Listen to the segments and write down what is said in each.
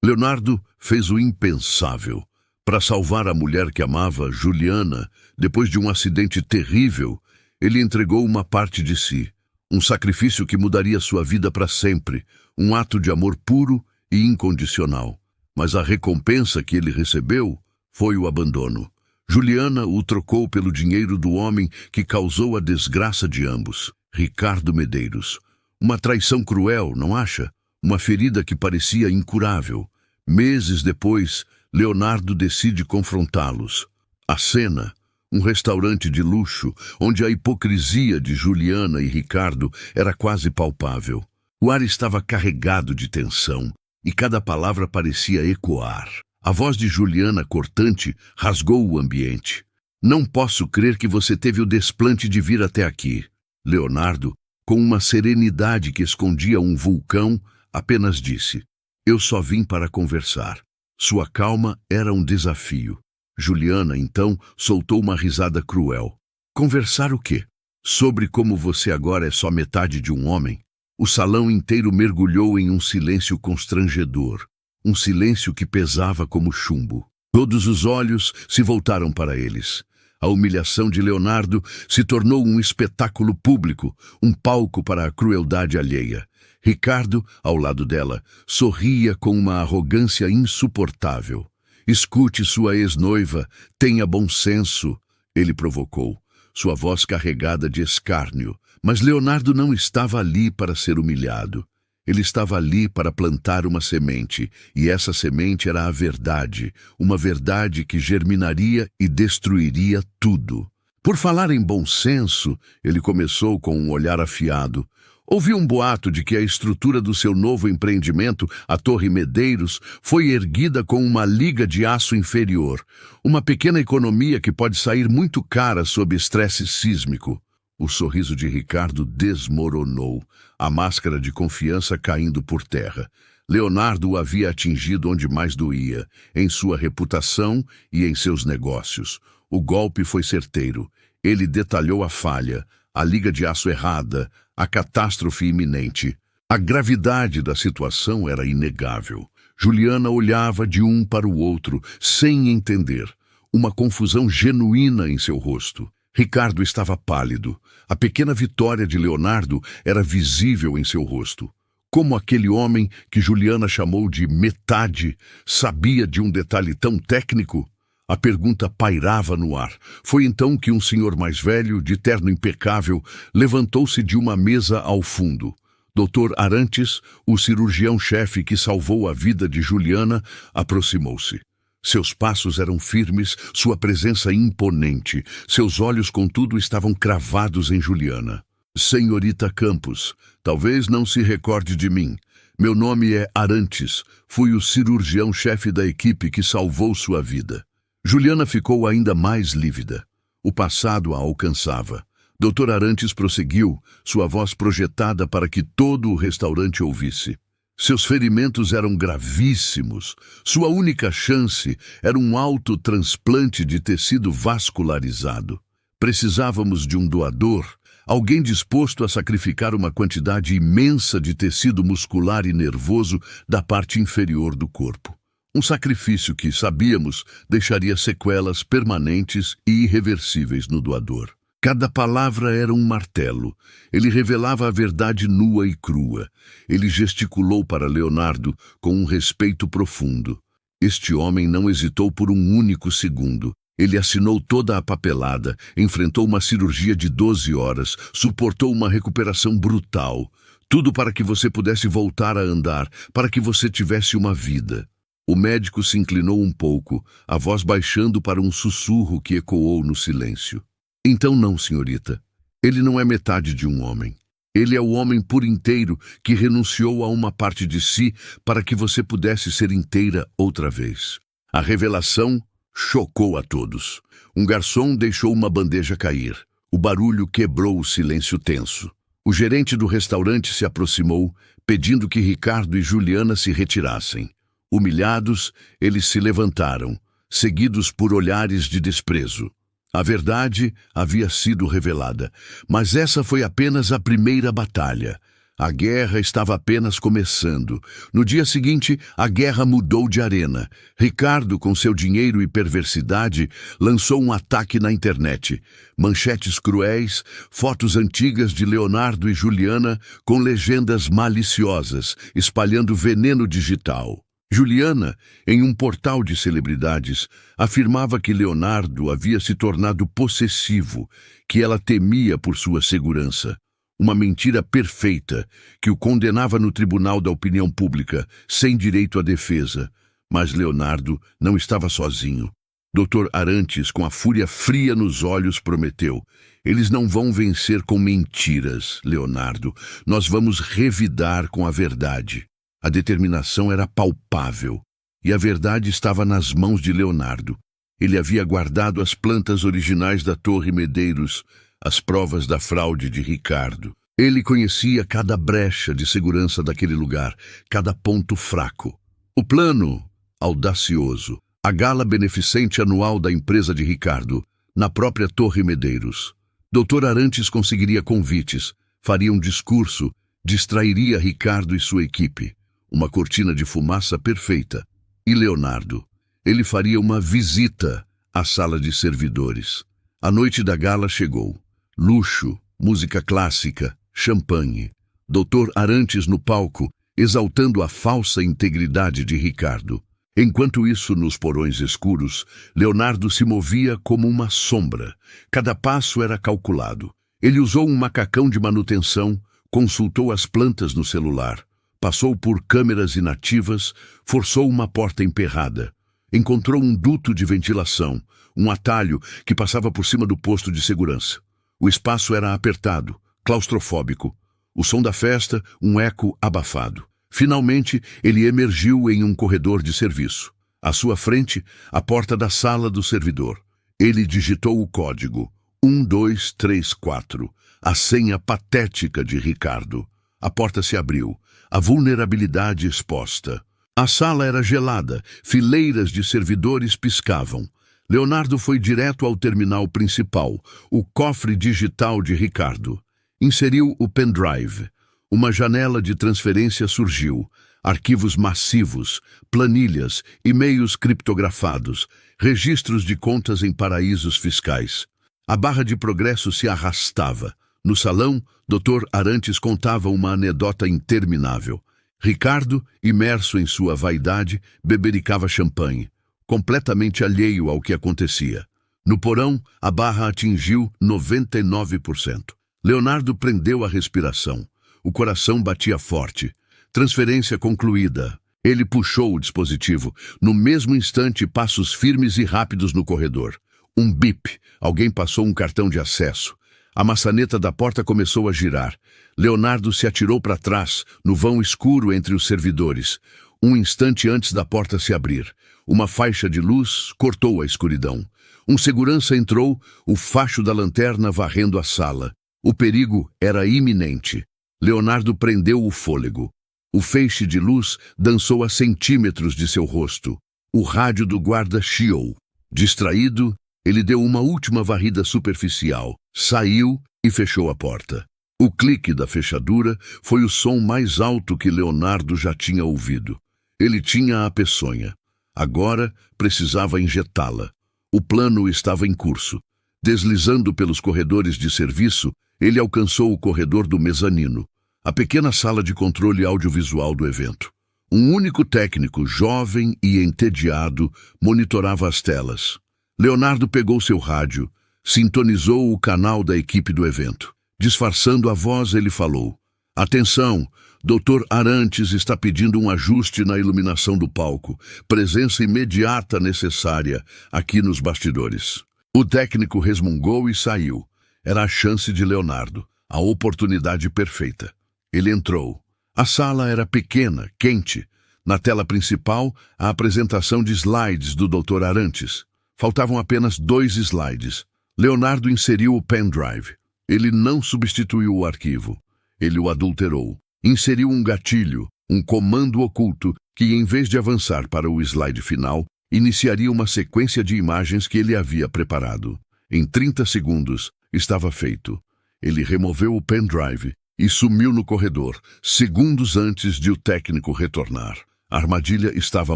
Leonardo fez o impensável. Para salvar a mulher que amava, Juliana, depois de um acidente terrível, ele entregou uma parte de si. Um sacrifício que mudaria sua vida para sempre. Um ato de amor puro e incondicional. Mas a recompensa que ele recebeu foi o abandono. Juliana o trocou pelo dinheiro do homem que causou a desgraça de ambos, Ricardo Medeiros. Uma traição cruel, não acha? Uma ferida que parecia incurável. Meses depois, Leonardo decide confrontá-los. A cena, um restaurante de luxo, onde a hipocrisia de Juliana e Ricardo era quase palpável. O ar estava carregado de tensão, e cada palavra parecia ecoar. A voz de Juliana, cortante, rasgou o ambiente. "Não posso crer que você teve o desplante de vir até aqui." Leonardo, com uma serenidade que escondia um vulcão, apenas disse: "Eu só vim para conversar." Sua calma era um desafio. Juliana, então, soltou uma risada cruel. "Conversar o quê? Sobre como você agora é só metade de um homem?" O salão inteiro mergulhou em um silêncio constrangedor. Um silêncio que pesava como chumbo. Todos os olhos se voltaram para eles. A humilhação de Leonardo se tornou um espetáculo público, um palco para a crueldade alheia. Ricardo, ao lado dela, sorria com uma arrogância insuportável. "Escute sua ex-noiva, tenha bom senso", ele provocou, sua voz carregada de escárnio. Mas Leonardo não estava ali para ser humilhado. Ele estava ali para plantar uma semente, e essa semente era a verdade, uma verdade que germinaria e destruiria tudo. "Por falar em bom senso", ele começou com um olhar afiado, "ouvi um boato de que a estrutura do seu novo empreendimento, a Torre Medeiros, foi erguida com uma liga de aço inferior, uma pequena economia que pode sair muito cara sob estresse sísmico." O sorriso de Ricardo desmoronou, a máscara de confiança caindo por terra. Leonardo o havia atingido onde mais doía, em sua reputação e em seus negócios. O golpe foi certeiro. Ele detalhou a falha, a liga de aço errada, a catástrofe iminente. A gravidade da situação era inegável. Juliana olhava de um para o outro, sem entender. Uma confusão genuína em seu rosto. Ricardo estava pálido. A pequena vitória de Leonardo era visível em seu rosto. Como aquele homem que Juliana chamou de metade sabia de um detalhe tão técnico? A pergunta pairava no ar. Foi então que um senhor mais velho, de terno impecável, levantou-se de uma mesa ao fundo. Dr. Arantes, o cirurgião-chefe que salvou a vida de Juliana, aproximou-se. Seus passos eram firmes, sua presença imponente. Seus olhos, contudo, estavam cravados em Juliana. "Senhorita Campos, talvez não se recorde de mim. Meu nome é Arantes. Fui o cirurgião-chefe da equipe que salvou sua vida." Juliana ficou ainda mais lívida. O passado a alcançava. Dr. Arantes prosseguiu, sua voz projetada para que todo o restaurante ouvisse. "Seus ferimentos eram gravíssimos. Sua única chance era um autotransplante de tecido vascularizado. Precisávamos de um doador, alguém disposto a sacrificar uma quantidade imensa de tecido muscular e nervoso da parte inferior do corpo. Um sacrifício que, sabíamos, deixaria sequelas permanentes e irreversíveis no doador. Cada palavra era um martelo. Ele revelava a verdade nua e crua. Ele gesticulou para Leonardo com um respeito profundo. Este homem não hesitou por um único segundo. Ele assinou toda a papelada, enfrentou uma cirurgia de 12 horas, suportou uma recuperação brutal. Tudo para que você pudesse voltar a andar, para que você tivesse uma vida. O médico se inclinou um pouco, a voz baixando para um sussurro que ecoou no silêncio. "Então não, senhorita. Ele não é metade de um homem. Ele é o homem por inteiro que renunciou a uma parte de si para que você pudesse ser inteira outra vez." A revelação chocou a todos. Um garçom deixou uma bandeja cair. O barulho quebrou o silêncio tenso. O gerente do restaurante se aproximou, pedindo que Ricardo e Juliana se retirassem. Humilhados, eles se levantaram, seguidos por olhares de desprezo. A verdade havia sido revelada, mas essa foi apenas a primeira batalha. A guerra estava apenas começando. No dia seguinte, a guerra mudou de arena. Ricardo, com seu dinheiro e perversidade, lançou um ataque na internet. Manchetes cruéis, fotos antigas de Leonardo e Juliana com legendas maliciosas, espalhando veneno digital. Juliana, em um portal de celebridades, afirmava que Leonardo havia se tornado possessivo, que ela temia por sua segurança. Uma mentira perfeita que o condenava no tribunal da opinião pública, sem direito à defesa. Mas Leonardo não estava sozinho. Dr. Arantes, com a fúria fria nos olhos, prometeu: eles não vão vencer com mentiras, Leonardo. Nós vamos revidar com a verdade. A determinação era palpável. E a verdade estava nas mãos de Leonardo. Ele havia guardado as plantas originais da Torre Medeiros, as provas da fraude de Ricardo. Ele conhecia cada brecha de segurança daquele lugar, cada ponto fraco. O plano, audacioso, a gala beneficente anual da empresa de Ricardo, na própria Torre Medeiros. Dr. Arantes conseguiria convites, faria um discurso, distrairia Ricardo e sua equipe. Uma cortina de fumaça perfeita. E Leonardo? Ele faria uma visita à sala de servidores. A noite da gala chegou. Luxo, música clássica, champanhe. Dr. Arantes no palco, exaltando a falsa integridade de Ricardo. Enquanto isso, nos porões escuros, Leonardo se movia como uma sombra. Cada passo era calculado. Ele usou um macacão de manutenção, consultou as plantas no celular, passou por câmeras inativas, forçou uma porta emperrada. Encontrou um duto de ventilação, um atalho que passava por cima do posto de segurança. O espaço era apertado, claustrofóbico. O som da festa, um eco abafado. Finalmente, ele emergiu em um corredor de serviço. À sua frente, a porta da sala do servidor. Ele digitou o código 1234, a senha patética de Ricardo. A porta se abriu, a vulnerabilidade exposta. A sala era gelada, fileiras de servidores piscavam. Leonardo foi direto ao terminal principal, o cofre digital de Ricardo. Inseriu o pendrive. Uma janela de transferência surgiu. Arquivos massivos, planilhas, e-mails criptografados, registros de contas em paraísos fiscais. A barra de progresso se arrastava. No salão, Dr. Arantes contava uma anedota interminável. Ricardo, imerso em sua vaidade, bebericava champanhe, completamente alheio ao que acontecia. No porão, a barra atingiu 99%. Leonardo prendeu a respiração. O coração batia forte. Transferência concluída. Ele puxou o dispositivo. No mesmo instante, passos firmes e rápidos no corredor. Um bip. Alguém passou um cartão de acesso. A maçaneta da porta começou a girar. Leonardo se atirou para trás, no vão escuro entre os servidores. Um instante antes da porta se abrir. Uma faixa de luz cortou a escuridão. Um segurança entrou, o facho da lanterna varrendo a sala. O perigo era iminente. Leonardo prendeu o fôlego. O feixe de luz dançou a centímetros de seu rosto. O rádio do guarda chiou. Distraído, ele deu uma última varrida superficial, saiu e fechou a porta. O clique da fechadura foi o som mais alto que Leonardo já tinha ouvido. Ele tinha a peçonha. Agora precisava injetá-la. O plano estava em curso. Deslizando pelos corredores de serviço, ele alcançou o corredor do mezanino, a pequena sala de controle audiovisual do evento. Um único técnico, jovem e entediado, monitorava as telas. Leonardo pegou seu rádio, sintonizou o canal da equipe do evento. Disfarçando a voz, ele falou: "Atenção, Dr. Arantes está pedindo um ajuste na iluminação do palco. Presença imediata necessária aqui nos bastidores." O técnico resmungou e saiu. Era a chance de Leonardo, a oportunidade perfeita. Ele entrou. A sala era pequena, quente. Na tela principal, a apresentação de slides do Dr. Arantes. Faltavam apenas 2 slides. Leonardo inseriu o pendrive. Ele não substituiu o arquivo. Ele o adulterou. Inseriu um gatilho, um comando oculto que, em vez de avançar para o slide final, iniciaria uma sequência de imagens que ele havia preparado. Em 30 segundos, estava feito. Ele removeu o pendrive e sumiu no corredor, segundos antes de o técnico retornar. A armadilha estava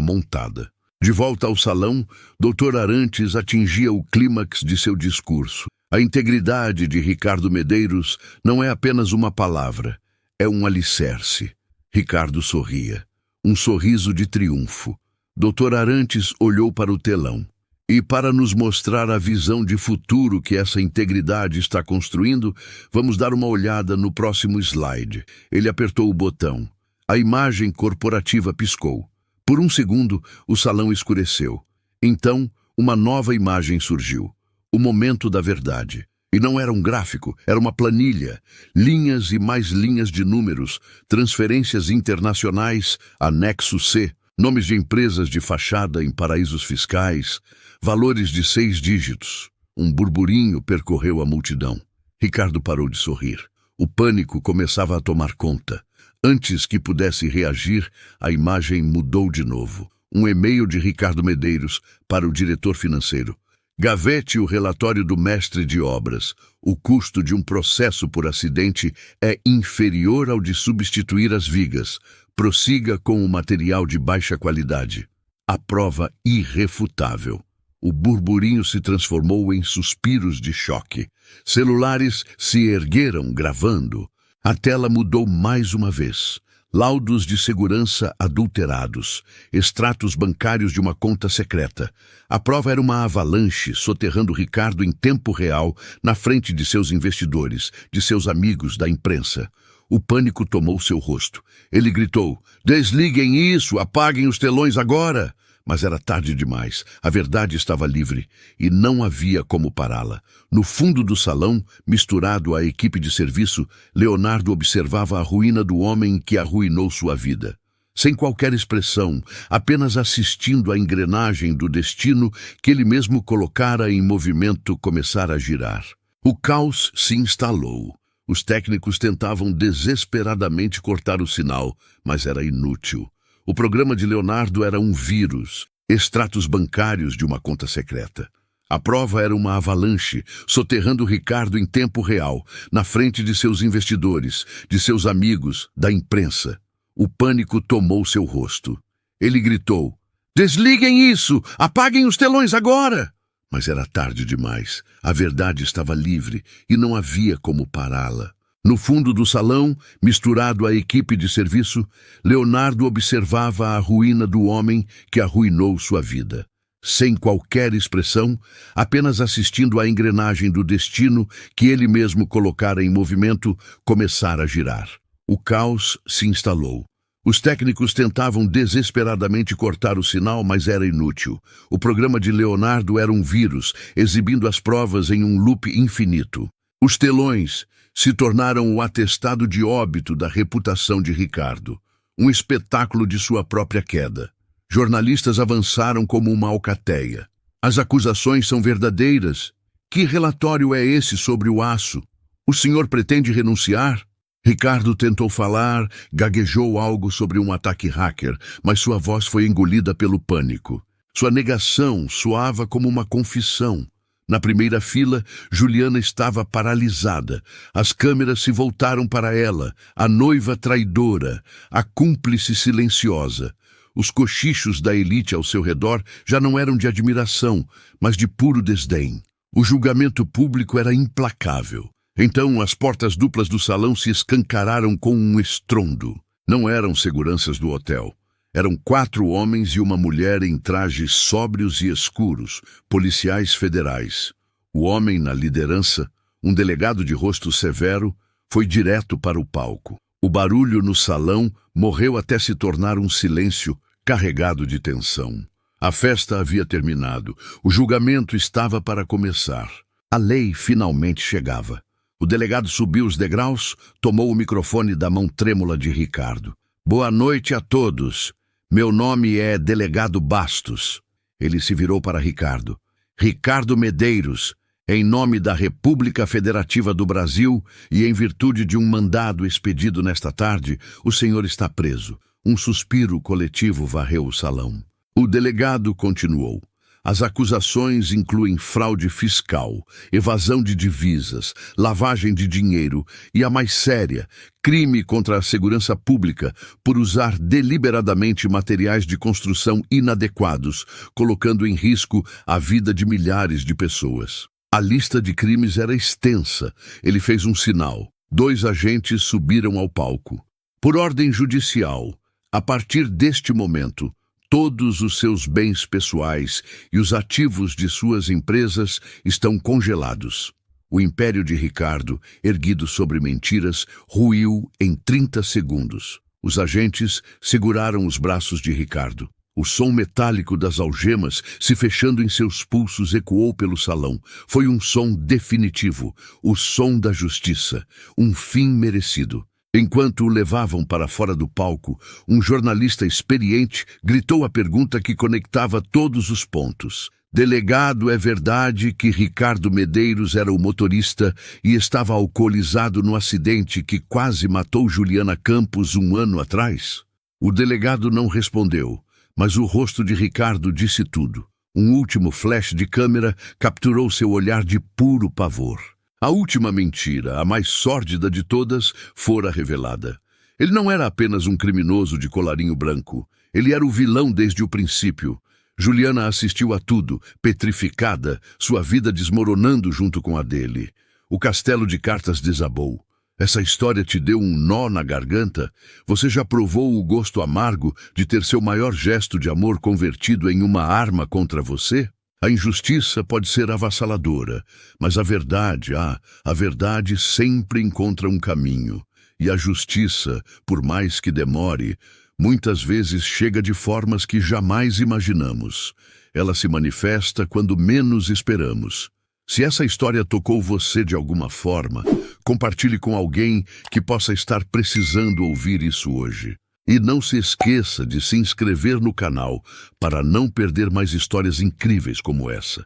montada. De volta ao salão, Dr. Arantes atingia o clímax de seu discurso. A integridade de Ricardo Medeiros não é apenas uma palavra, é um alicerce. Ricardo sorria. Um sorriso de triunfo. Dr. Arantes olhou para o telão. E para nos mostrar a visão de futuro que essa integridade está construindo, vamos dar uma olhada no próximo slide. Ele apertou o botão. A imagem corporativa piscou. Por um segundo, o salão escureceu. Então, uma nova imagem surgiu. O momento da verdade. E não era um gráfico, era uma planilha. Linhas e mais linhas de números, transferências internacionais, anexo C, nomes de empresas de fachada em paraísos fiscais, valores de 6 dígitos. Um burburinho percorreu a multidão. Ricardo parou de sorrir. O pânico começava a tomar conta. Antes que pudesse reagir, a imagem mudou de novo. Um e-mail de Ricardo Medeiros para o diretor financeiro. Gavete o relatório do mestre de obras. O custo de um processo por acidente é inferior ao de substituir as vigas. Prossiga com o material de baixa qualidade. A prova irrefutável. O burburinho se transformou em suspiros de choque. Celulares se ergueram gravando. A tela mudou mais uma vez. Laudos de segurança adulterados. Extratos bancários de uma conta secreta. A prova era uma avalanche soterrando Ricardo em tempo real na frente de seus investidores, de seus amigos, da imprensa. O pânico tomou seu rosto. Ele gritou: "Desliguem isso! Apaguem os telões agora!" Mas era tarde demais. A verdade estava livre e não havia como pará-la. No fundo do salão, misturado à equipe de serviço, Leonardo observava a ruína do homem que arruinou sua vida. Sem qualquer expressão, apenas assistindo à engrenagem do destino que ele mesmo colocara em movimento começar a girar. O caos se instalou. Os técnicos tentavam desesperadamente cortar o sinal, mas era inútil. O programa de Leonardo era um vírus, extratos bancários de uma conta secreta. A prova era uma avalanche, soterrando Ricardo em tempo real, na frente de seus investidores, de seus amigos, da imprensa. O pânico tomou seu rosto. Ele gritou: "Desliguem isso! Apaguem os telões agora!" Mas era tarde demais. A verdade estava livre e não havia como pará-la. No fundo do salão, misturado à equipe de serviço, Leonardo observava a ruína do homem que arruinou sua vida. Sem qualquer expressão, apenas assistindo à engrenagem do destino que ele mesmo colocara em movimento começar a girar. O caos se instalou. Os técnicos tentavam desesperadamente cortar o sinal, mas era inútil. O programa de Leonardo era um vírus, exibindo as provas em um loop infinito. Os telões se tornaram o atestado de óbito da reputação de Ricardo, um espetáculo de sua própria queda. Jornalistas avançaram como uma alcateia. As acusações são verdadeiras. Que relatório é esse sobre o aço? O senhor pretende renunciar? Ricardo tentou falar, gaguejou algo sobre um ataque hacker, mas sua voz foi engolida pelo pânico. Sua negação soava como uma confissão. Na primeira fila, Juliana estava paralisada. As câmeras se voltaram para ela, a noiva traidora, a cúmplice silenciosa. Os cochichos da elite ao seu redor já não eram de admiração, mas de puro desdém. O julgamento público era implacável. Então as portas duplas do salão se escancararam com um estrondo. Não eram seguranças do hotel. Eram 4 homens e uma mulher em trajes sóbrios e escuros, policiais federais. O homem na liderança, um delegado de rosto severo, foi direto para o palco. O barulho no salão morreu até se tornar um silêncio carregado de tensão. A festa havia terminado. O julgamento estava para começar. A lei finalmente chegava. O delegado subiu os degraus, tomou o microfone da mão trêmula de Ricardo. "Boa noite a todos. Meu nome é Delegado Bastos." Ele se virou para Ricardo. "Ricardo Medeiros, em nome da República Federativa do Brasil e em virtude de um mandado expedido nesta tarde, o senhor está preso." Um suspiro coletivo varreu o salão. O delegado continuou. As acusações incluem fraude fiscal, evasão de divisas, lavagem de dinheiro e a mais séria, crime contra a segurança pública por usar deliberadamente materiais de construção inadequados, colocando em risco a vida de milhares de pessoas. A lista de crimes era extensa. Ele fez um sinal. 2 agentes subiram ao palco. Por ordem judicial, a partir deste momento, todos os seus bens pessoais e os ativos de suas empresas estão congelados. O império de Ricardo, erguido sobre mentiras, ruiu em 30 segundos. Os agentes seguraram os braços de Ricardo. O som metálico das algemas se fechando em seus pulsos ecoou pelo salão. Foi um som definitivo, o som da justiça, um fim merecido. Enquanto o levavam para fora do palco, um jornalista experiente gritou a pergunta que conectava todos os pontos. Delegado, é verdade que Ricardo Medeiros era o motorista e estava alcoolizado no acidente que quase matou Juliana Campos 1 ano atrás? O delegado não respondeu, mas o rosto de Ricardo disse tudo. Um último flash de câmera capturou seu olhar de puro pavor. A última mentira, a mais sórdida de todas, fora revelada. Ele não era apenas um criminoso de colarinho branco. Ele era o vilão desde o princípio. Juliana assistiu a tudo, petrificada, sua vida desmoronando junto com a dele. O castelo de cartas desabou. Essa história te deu um nó na garganta? Você já provou o gosto amargo de ter seu maior gesto de amor convertido em uma arma contra você? A injustiça pode ser avassaladora, mas a verdade sempre encontra um caminho. E a justiça, por mais que demore, muitas vezes chega de formas que jamais imaginamos. Ela se manifesta quando menos esperamos. Se essa história tocou você de alguma forma, compartilhe com alguém que possa estar precisando ouvir isso hoje. E não se esqueça de se inscrever no canal para não perder mais histórias incríveis como essa.